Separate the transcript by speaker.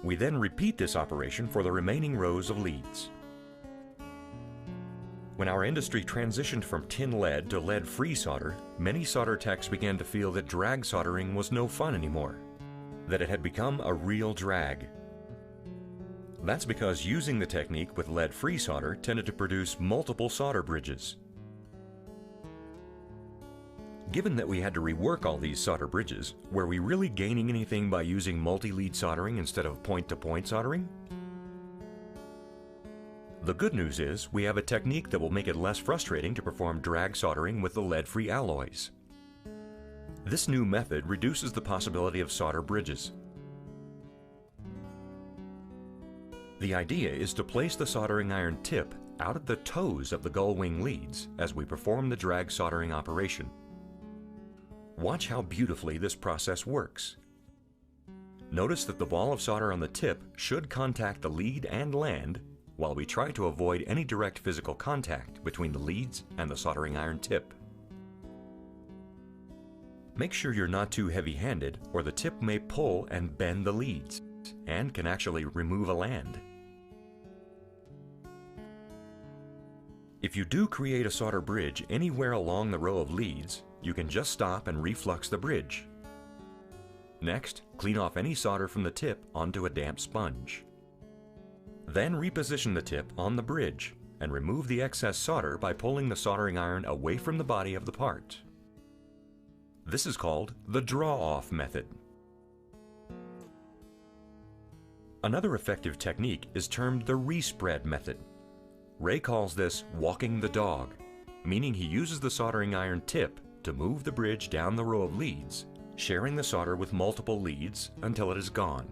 Speaker 1: We then repeat this operation for the remaining rows of leads. When our industry transitioned from tin lead to lead-free solder, many solder techs began to feel that drag soldering was no fun anymore, that it had become a real drag. That's because using the technique with lead-free solder tended to produce multiple solder bridges. Given that we had to rework all these solder bridges, were we really gaining anything by using multi-lead soldering instead of point-to-point soldering? The good news is we have a technique that will make it less frustrating to perform drag soldering with the lead-free alloys. This new method reduces the possibility of solder bridges. The idea is to place the soldering iron tip out at the toes of the gull wing leads as we perform the drag soldering operation. Watch how beautifully this process works. Notice that the ball of solder on the tip should contact the lead and land, while we try to avoid any direct physical contact between the leads and the soldering iron tip. Make sure you're not too heavy-handed, or the tip may pull and bend the leads, and can actually remove a land. If you do create a solder bridge anywhere along the row of leads, you can just stop and reflux the bridge. Next, clean off any solder from the tip onto a damp sponge. Then reposition the tip on the bridge and remove the excess solder by pulling the soldering iron away from the body of the part. This is called the draw-off method. Another effective technique is termed the respread method. Ray calls this walking the dog, meaning he uses the soldering iron tip to move the bridge down the row of leads, sharing the solder with multiple leads until it is gone.